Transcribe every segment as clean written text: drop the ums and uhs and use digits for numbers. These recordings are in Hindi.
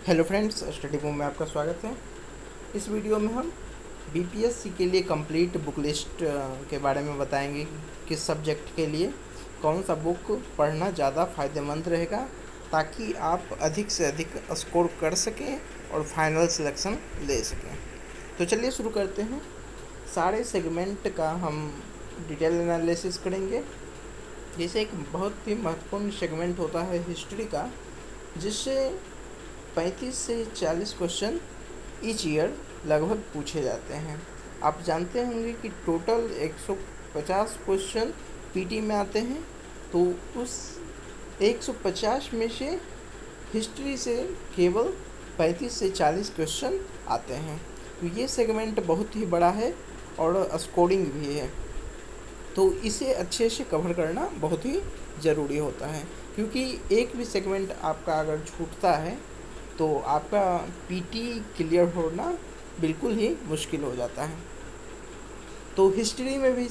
हेलो फ्रेंड्स, स्टडी बूम में आपका स्वागत है। इस वीडियो में हम बीपीएससी के लिए कंप्लीट बुक लिस्ट के बारे में बताएंगे। किस सब्जेक्ट के लिए कौन सा बुक पढ़ना ज़्यादा फ़ायदेमंद रहेगा ताकि आप अधिक से अधिक स्कोर कर सकें और फाइनल सिलेक्शन ले सकें। तो चलिए शुरू करते हैं। सारे सेगमेंट का हम डिटेल एनालिसिस करेंगे। जैसे एक बहुत ही महत्वपूर्ण सेगमेंट होता है हिस्ट्री का, जिससे 35 से 40 क्वेश्चन ईच ईयर लगभग पूछे जाते हैं। आप जानते होंगे कि टोटल 150 क्वेश्चन पीटी में आते हैं, तो उस 150 में से हिस्ट्री से केवल 35 से 40 क्वेश्चन आते हैं। तो ये सेगमेंट बहुत ही बड़ा है और स्कोरिंग भी है, तो इसे अच्छे से कवर करना बहुत ही ज़रूरी होता है, क्योंकि एक भी सेगमेंट आपका अगर छूटता है तो आपका पीटी क्लियर होना बिल्कुल ही मुश्किल हो जाता है। तो हिस्ट्री में भी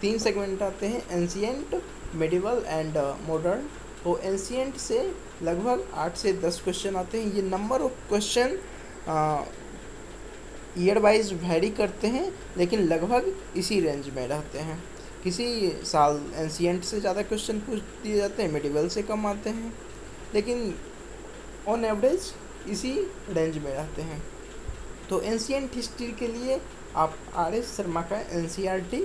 3 सेगमेंट आते हैं, एंशिएंट, मिडिवल एंड मॉडर्न। तो एंशिएंट से लगभग 8 से 10 क्वेश्चन आते हैं। ये number of question year wise vary करते हैं, लेकिन लगभग इसी रेंज में रहते हैं। किसी साल एंशिएंट से ज़्यादा क्वेश्चन पूछ दिए जाते हैं, मिडिवल से कम आते हैं, लेकिन ऑन एवरेज इसी रेंज में रहते हैं। तो एंशिएंट हिस्ट्री के लिए आप आर.एस. शर्मा का एनसीईआरटी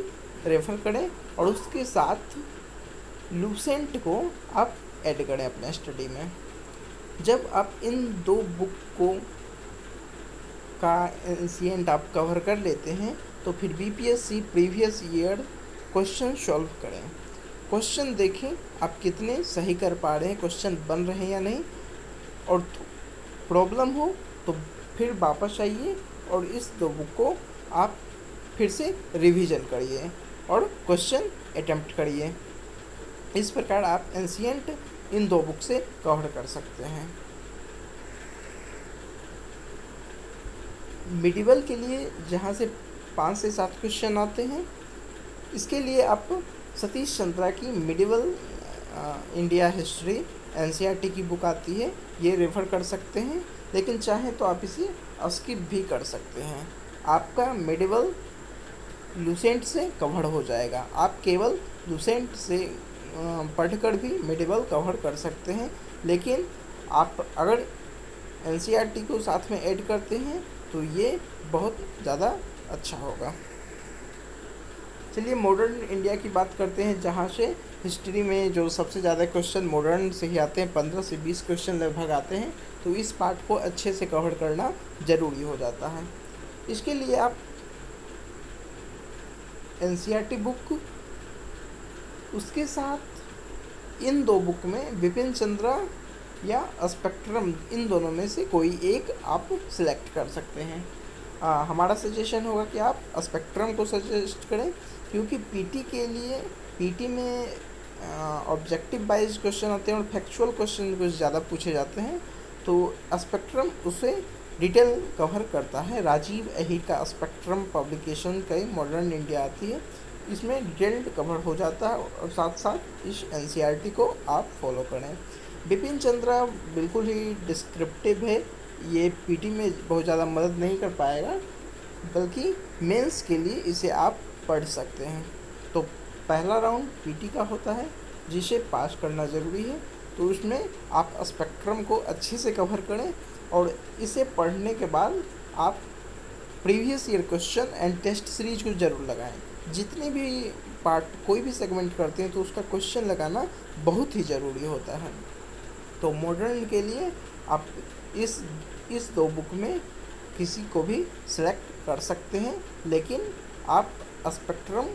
रेफ़र करें और उसके साथ लूसेंट को आप ऐड करें अपने स्टडी में। जब आप इन 2 बुक को का एंशिएंट आप कवर कर लेते हैं, तो फिर BPSC previous year question solve करें। क्वेश्चन देखें आप कितने सही कर पा रहे हैं, क्वेश्चन बन रहे हैं या नहीं, और प्रॉब्लम हो तो फिर वापस आइए और इस 2 बुक को आप फिर से रिवीजन करिए और क्वेश्चन अटेम्प्ट करिए। इस प्रकार आप एंशिएंट इन 2 बुक से कवर कर सकते हैं। मिडिवल के लिए जहाँ से 5 से 7 क्वेश्चन आते हैं, इसके लिए आप सतीश चंद्रा की मिडिवल इंडिया हिस्ट्री एनसीईआरटी की बुक आती है, ये रेफ़र कर सकते हैं। लेकिन चाहें तो आप इसे स्किप भी कर सकते हैं। आपका मिडिवल लूसेंट से कवर हो जाएगा। आप केवल लूसेंट से पढ़कर भी मिडिवल कवर कर सकते हैं, लेकिन आप अगर एनसीईआरटी को साथ में ऐड करते हैं तो ये बहुत ज़्यादा अच्छा होगा। चलिए मॉडर्न इंडिया की बात करते हैं, जहाँ से हिस्ट्री में जो सबसे ज़्यादा क्वेश्चन मॉडर्न से ही आते हैं, 15 से 20 क्वेश्चन लगभग आते हैं। तो इस पार्ट को अच्छे से कवर करना ज़रूरी हो जाता है। इसके लिए आप एनसीईआरटी बुक, उसके साथ इन 2 बुक में बिपिन चंद्रा या स्पेक्ट्रम, इन दोनों में से कोई एक आप सिलेक्ट कर सकते हैं। हमारा सजेशन होगा कि आप स्पेक्ट्रम को सजेस्ट करें, क्योंकि पीटी के लिए पीटी में ऑब्जेक्टिव वाइज क्वेश्चन आते हैं और फैक्चुअल क्वेश्चन कुछ ज़्यादा पूछे जाते हैं, तो स्पेक्ट्रम उसे डिटेल कवर करता है। राजीव अहीर का स्पेक्ट्रम पब्लिकेशन का मॉडर्न इंडिया आती है, इसमें डिटेल्ड कवर हो जाता है और साथ साथ इस एनसीईआरटी को आप फॉलो करें। बिपिन चंद्रा बिल्कुल ही डिस्क्रिप्टिव है, ये पीटी में बहुत ज़्यादा मदद नहीं कर पाएगा, बल्कि मेंस के लिए इसे आप पढ़ सकते हैं। तो पहला राउंड पीटी का होता है, जिसे पास करना ज़रूरी है, तो उसमें आप स्पेक्ट्रम को अच्छे से कवर करें और इसे पढ़ने के बाद आप previous year question and test series को ज़रूर लगाएं। जितने भी पार्ट कोई भी सेगमेंट करते हैं तो उसका क्वेश्चन लगाना बहुत ही ज़रूरी होता है। तो मॉडर्न के लिए आप इस 2 बुक में किसी को भी सिलेक्ट कर सकते हैं, लेकिन आप स्पेक्ट्रम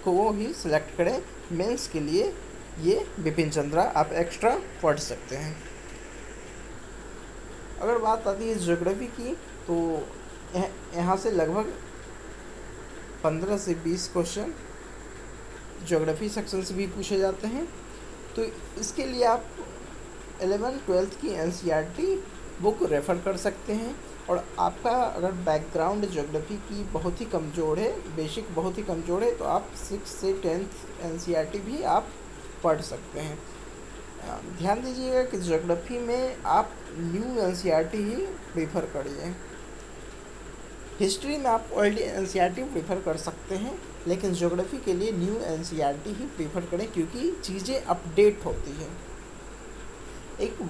को ही सिलेक्ट करें। मेंस के लिए ये बिपिन चंद्रा आप एक्स्ट्रा पढ़ सकते हैं। अगर बात आती है ज्योग्राफी की, तो यहाँ से लगभग 15 से 20 क्वेश्चन ज्योग्राफी सेक्शन से भी पूछे जाते हैं। तो इसके लिए आप 11th-12th की एनसीईआरटी बुक रेफ़र कर सकते हैं। और आपका अगर बैकग्राउंड ज्योग्राफी की बहुत ही कमज़ोर है, बेसिक बहुत ही कमज़ोर है, तो आप 6th से 10th एनसीईआरटी भी आप पढ़ सकते हैं। ध्यान दीजिएगा कि ज्योग्राफी में आप न्यू एनसीईआरटी ही प्रीफर करिए। हिस्ट्री में आप ओल्ड एनसीईआरटी प्रीफर कर सकते हैं, लेकिन ज्योग्राफी के लिए न्यू एनसीईआरटी ही प्रीफर करें, क्योंकि चीज़ें अपडेट होती हैं। एक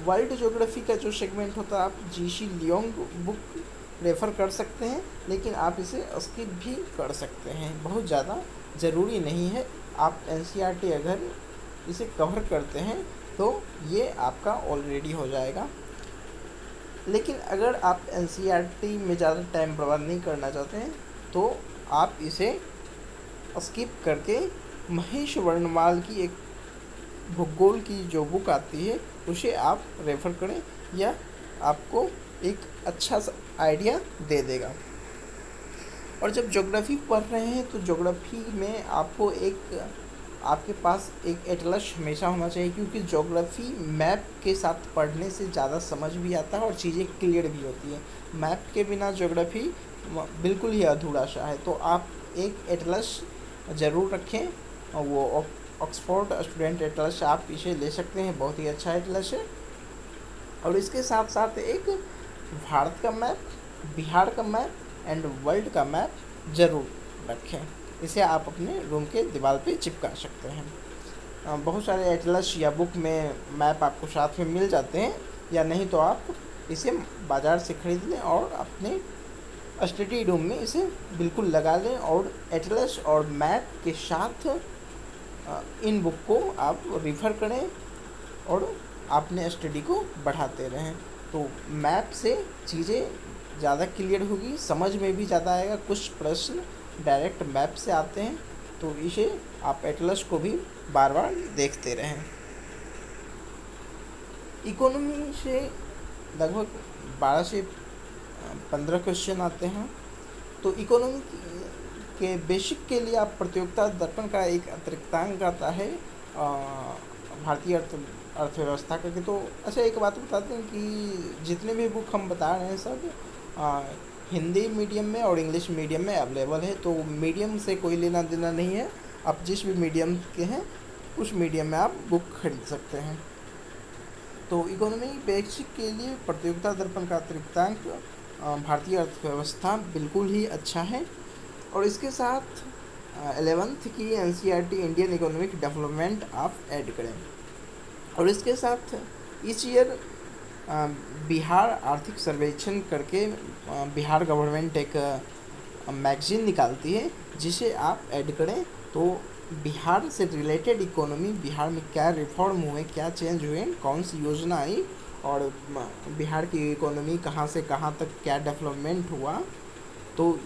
वर्ल्ड ज्योग्राफी का जो सेगमेंट होता है, आप जीसी लियोंग बुक रेफ़र कर सकते हैं, लेकिन आप इसे स्किप भी कर सकते हैं, बहुत ज़्यादा ज़रूरी नहीं है। आप एनसीईआरटी अगर इसे कवर करते हैं तो ये आपका ऑलरेडी हो जाएगा। लेकिन अगर आप एनसीईआरटी में ज़्यादा टाइम बर्बाद नहीं करना चाहते हैं तो आप इसे स्किप करके महेश वर्णमाल की एक भूगोल की जो बुक आती है उसे आप रेफ़र करें, या आपको एक अच्छा सा आइडिया दे देगा। और जब ज्योग्राफी पढ़ रहे हैं तो ज्योग्राफी में आपको आपके पास एक एटलस हमेशा होना चाहिए, क्योंकि ज्योग्राफी मैप के साथ पढ़ने से ज़्यादा समझ भी आता है और चीज़ें क्लियर भी होती हैं। मैप के बिना ज्योग्राफी बिल्कुल ही अधूरा सा है। तो आप एक एटलस ज़रूर रखें, और वो ऑक्सफोर्ड स्टूडेंट एटलस आप इसे ले सकते हैं, बहुत ही अच्छा एटलस है। और इसके साथ साथ एक भारत का मैप, बिहार का मैप एंड वर्ल्ड का मैप ज़रूर रखें। इसे आप अपने रूम के दीवार पे चिपका सकते हैं। बहुत सारे एटलस या बुक में मैप आपको साथ में मिल जाते हैं, या नहीं तो आप इसे बाज़ार से ख़रीद लें और अपने स्टडी रूम में इसे बिल्कुल लगा लें, और एटलस और मैप के साथ इन बुक को आप रिफ़र करें और अपने स्टडी को बढ़ाते रहें। तो मैप से चीज़ें ज़्यादा क्लियर होगी, समझ में भी ज़्यादा आएगा। कुछ प्रश्न डायरेक्ट मैप से आते हैं, तो इसे आप एटलस को भी बार बार देखते रहें। इकोनॉमी से लगभग 12 से 15 क्वेश्चन आते हैं। तो इकोनॉमी के बेसिक के लिए आप प्रतियोगिता दर्पण का एक अतिरिक्तांक आता है भारतीय अर्थव्यवस्था का। तो अच्छा, एक बात बताते हैं कि जितने भी बुक हम बता रहे हैं सब हिंदी मीडियम में और इंग्लिश मीडियम में अवेलेबल है। तो मीडियम से कोई लेना देना नहीं है, आप जिस भी मीडियम के हैं उस मीडियम में आप बुक खरीद सकते हैं। तो इकोनॉमी बेसिक के लिए प्रतियोगिता दर्पण का अतिरिक्तांक भारतीय अर्थव्यवस्था बिल्कुल ही अच्छा है। और इसके साथ 11th की एनसीईआरटी इंडियन इकोनॉमिक डेवलपमेंट आप ऐड करें। और इसके साथ इस ईयर बिहार आर्थिक सर्वेक्षण करके बिहार गवर्नमेंट एक मैगज़ीन निकालती है, जिसे आप ऐड करें। तो बिहार से रिलेटेड इकोनॉमी, बिहार में क्या रिफॉर्म हुए, क्या चेंज हुए, कौन सी योजना आई, और बिहार की इकोनॉमी कहाँ से कहाँ तक क्या डेवलपमेंट हुआ, तो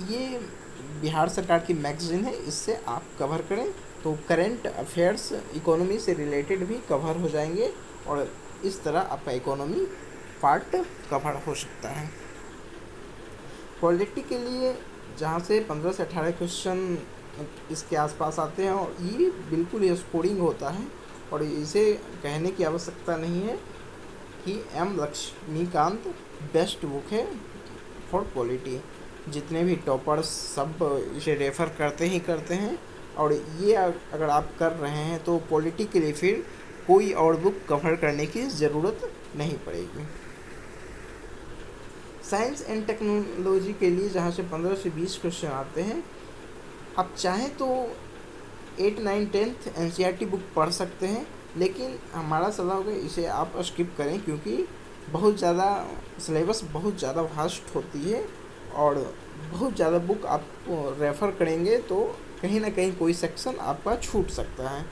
ये बिहार सरकार की मैगज़ीन है, इससे आप कवर करें। तो करंट अफेयर्स इकोनॉमी से रिलेटेड भी कवर हो जाएंगे, और इस तरह आपका इकोनॉमी पार्ट कवर हो सकता है। पॉलिटी के लिए जहाँ से 15 से 18 क्वेश्चन इसके आसपास आते हैं, और ये बिल्कुल ये स्कोरिंग होता है, और इसे कहने की आवश्यकता नहीं है कि एम लक्ष्मीकांत बेस्ट बुक है फॉर पॉलिटी। जितने भी टॉपर्स सब इसे रेफ़र करते ही करते हैं, और ये अगर आप कर रहे हैं तो पॉलिटी के लिए फिर कोई और बुक कवर करने की ज़रूरत नहीं पड़ेगी। साइंस एंड टेक्नोलॉजी के लिए जहाँ से 15 से 20 क्वेश्चन आते हैं, आप चाहें तो 8, 9, 10th एनसीईआरटी बुक पढ़ सकते हैं, लेकिन हमारा सलाह होगा इसे आप स्किप करें, क्योंकि बहुत ज़्यादा सिलेबस बहुत ज़्यादा वास्ट होती है, और बहुत ज़्यादा बुक आप रेफ़र करेंगे तो कहीं ना कहीं कोई सेक्शन आपका छूट सकता है।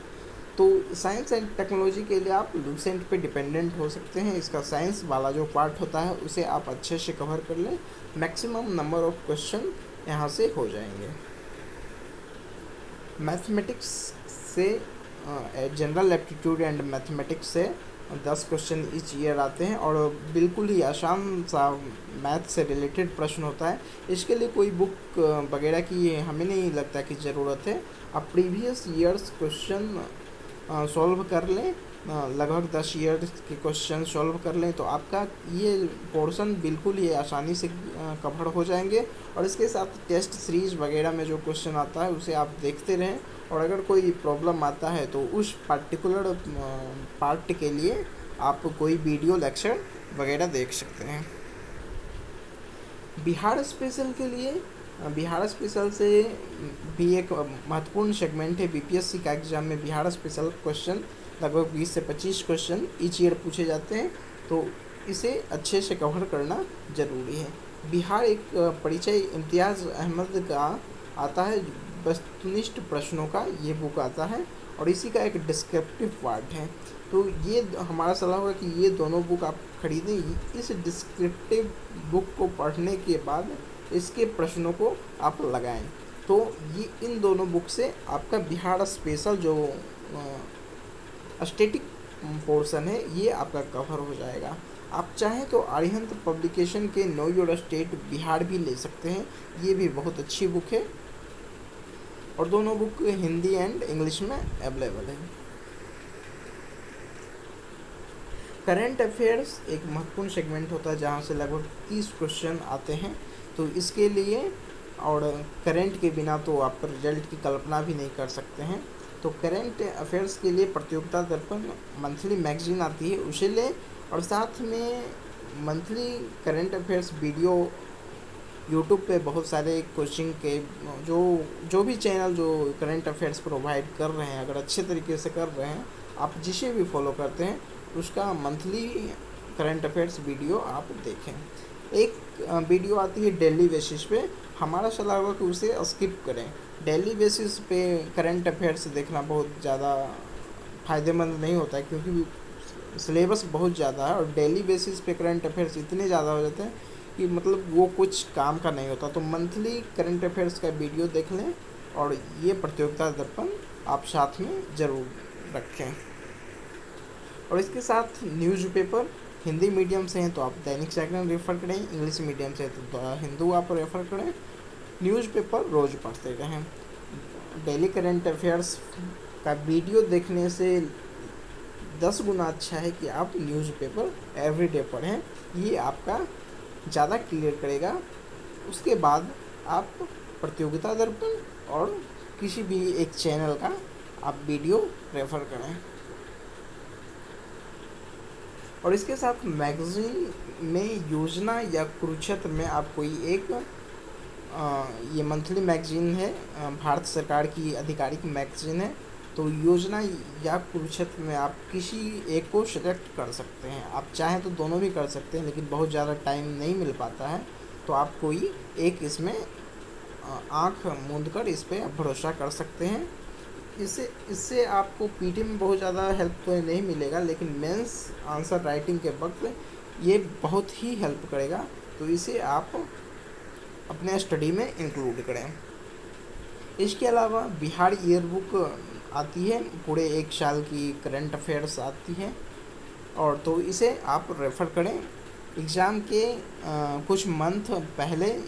तो साइंस एंड टेक्नोलॉजी के लिए आप लूसेंट पे डिपेंडेंट हो सकते हैं। इसका साइंस वाला जो पार्ट होता है उसे आप अच्छे से कवर कर लें, मैक्सिमम नंबर ऑफ क्वेश्चन यहाँ से हो जाएंगे। मैथमेटिक्स से जनरल एप्टीट्यूड एंड मैथमेटिक्स से 10 क्वेश्चन ईच ईयर आते हैं, और बिल्कुल ही आसान सा मैथ से रिलेटेड प्रश्न होता है। इसके लिए कोई बुक वगैरह की हमें नहीं लगता कि ज़रूरत है। आप प्रीवियस ईयर्स क्वेश्चन सॉल्व कर लें, लगभग 10 ईयर के क्वेश्चन सॉल्व कर लें, तो आपका ये पोर्शन बिल्कुल ही आसानी से कवर हो जाएंगे। और इसके साथ टेस्ट सीरीज़ वगैरह में जो क्वेश्चन आता है उसे आप देखते रहें, और अगर कोई प्रॉब्लम आता है तो उस पार्टिकुलर पार्ट के लिए आप कोई वीडियो लेक्चर वगैरह देख सकते हैं। बिहार स्पेशल के लिए, बिहार स्पेशल से भी एक महत्वपूर्ण सेगमेंट है। बीपीएससी का एग्ज़ाम में बिहार स्पेशल क्वेश्चन लगभग 20 से 25 क्वेश्चन ईच ईयर पूछे जाते हैं, तो इसे अच्छे से कवर करना ज़रूरी है। बिहार एक परिचय इम्तियाज़ अहमद का आता है, वस्तुनिष्ठ प्रश्नों का ये बुक आता है, और इसी का एक डिस्क्रिप्टिव पार्ट है। तो ये हमारा सलाह होगा कि ये दोनों बुक आप खरीदें। इस डिस्क्रिप्टिव बुक को पढ़ने के बाद इसके प्रश्नों को आप लगाएं, तो ये इन दोनों बुक से आपका बिहार स्पेशल जो स्टैटिक पोर्शन है ये आपका कवर हो जाएगा। आप चाहें तो अरिहंत पब्लिकेशन के नो योर स्टेट बिहार भी ले सकते हैं, ये भी बहुत अच्छी बुक है, और दोनों बुक हिंदी एंड इंग्लिश में अवेलेबल है। करंट अफेयर्स एक महत्वपूर्ण सेगमेंट होता है जहाँ से लगभग 30 क्वेश्चन आते हैं, तो इसके लिए, और करंट के बिना तो आप रिजल्ट की कल्पना भी नहीं कर सकते हैं, तो करंट अफेयर्स के लिए प्रतियोगिता दर्पण मंथली मैगजीन आती है, उसे लें, और साथ में monthly current affairs video YouTube पे बहुत सारे कोचिंग के जो भी चैनल जो करंट अफेयर्स प्रोवाइड कर रहे हैं, अगर अच्छे तरीके से कर रहे हैं, आप जिसे भी फॉलो करते हैं उसका मंथली करंट अफेयर्स वीडियो आप देखें। एक वीडियो आती है डेली बेसिस पे, हमारा सलाह होगा कि उसे स्किप करें। डेली बेसिस पे करंट अफेयर्स देखना बहुत ज़्यादा फ़ायदेमंद नहीं होता है, क्योंकि सिलेबस बहुत ज़्यादा है, और डेली बेसिस पे करंट अफेयर्स इतने ज़्यादा हो जाते हैं कि मतलब वो कुछ काम का नहीं होता। तो मंथली करंट अफेयर्स का वीडियो देख लें, और ये प्रतियोगिता दर्पण आप साथ में ज़रूर रखें। और इसके साथ न्यूज़पेपर, हिंदी मीडियम से हैं तो आप दैनिक जागरण रेफ़र करें, इंग्लिश मीडियम से तो हिंदू आप रेफ़र करें। न्यूज़पेपर रोज़ पढ़ते रहें। डेली करंट अफेयर्स का वीडियो देखने से 10 गुना अच्छा है कि आप न्यूज़पेपर एवरीडे पढ़ें, ये आपका ज़्यादा क्लियर करेगा। उसके बाद आप प्रतियोगिता दर्पण और किसी भी एक चैनल का आप वीडियो रेफ़र करें। और इसके साथ मैगज़ीन में योजना या कुरुक्षेत्र में आप कोई एक ये मंथली मैगज़ीन है, भारत सरकार की आधिकारिक मैगज़ीन है, तो योजना या कुरुक्षेत्र में आप किसी एक को सेलेक्ट कर सकते हैं। आप चाहें तो दोनों भी कर सकते हैं, लेकिन बहुत ज़्यादा टाइम नहीं मिल पाता है, तो आप कोई एक इसमें आँख मूंद कर इस पर आप भरोसा कर सकते हैं। इससे आपको पीटी में बहुत ज़्यादा हेल्प तो नहीं मिलेगा, लेकिन मेंस आंसर राइटिंग के वक्त ये बहुत ही हेल्प करेगा, तो इसे आप अपने स्टडी में इंक्लूड करें। इसके अलावा बिहार ईयर बुक आती है, पूरे एक साल की करंट अफेयर्स आती है, और तो इसे आप रेफ़र करें। एग्ज़ाम के कुछ मंथ पहले,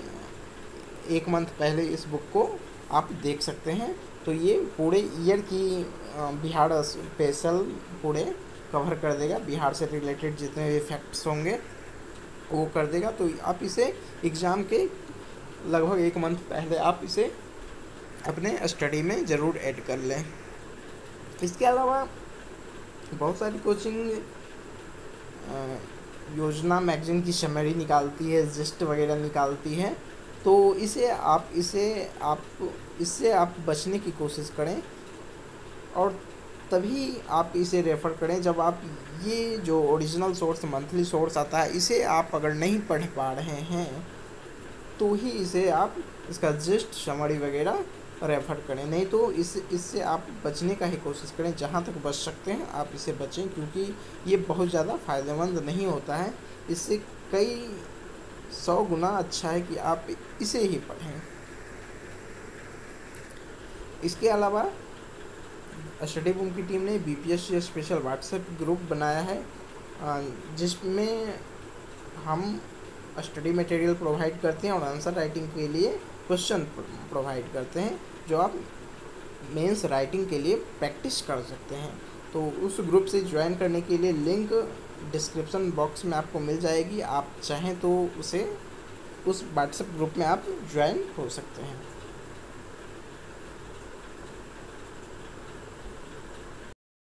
1 मंथ पहले इस बुक को आप देख सकते हैं, तो ये पूरे ईयर की बिहार स्पेशल पूरे कवर कर देगा। बिहार से रिलेटेड जितने भी फैक्ट्स होंगे वो कर देगा, तो आप इसे एग्ज़ाम के लगभग 1 मंथ पहले आप इसे अपने स्टडी में ज़रूर ऐड कर लें। इसके अलावा बहुत सारी कोचिंग योजना मैगज़ीन की समरी निकालती है, जिस्ट वगैरह निकालती है, तो इससे आप बचने की कोशिश करें, और तभी आप इसे रेफ़र करें जब आप ये जो ओरिजिनल सोर्स मंथली सोर्स आता है इसे आप अगर नहीं पढ़ पा रहे हैं तो ही इसे आप इसका जिस्ट समरी वगैरह रेफ़र करें, नहीं तो इससे आप बचने का ही कोशिश करें। जहाँ तक बच सकते हैं आप इसे बचें, क्योंकि ये बहुत ज़्यादा फ़ायदेमंद नहीं होता है। इससे कई 100 गुना अच्छा है कि आप इसे ही पढ़ें। इसके अलावा स्टडी बूम की टीम ने बीपीएससी स्पेशल व्हाट्सएप ग्रुप बनाया है, जिसमें हम स्टडी मटेरियल प्रोवाइड करते हैं और आंसर राइटिंग के लिए क्वेश्चन प्रोवाइड करते हैं, जो आप मेंस राइटिंग के लिए प्रैक्टिस कर सकते हैं। तो उस ग्रुप से ज्वाइन करने के लिए लिंक डिस्क्रिप्शन बॉक्स में आपको मिल जाएगी। आप चाहें तो उस व्हाट्सएप ग्रुप में आप ज्वाइन हो सकते हैं।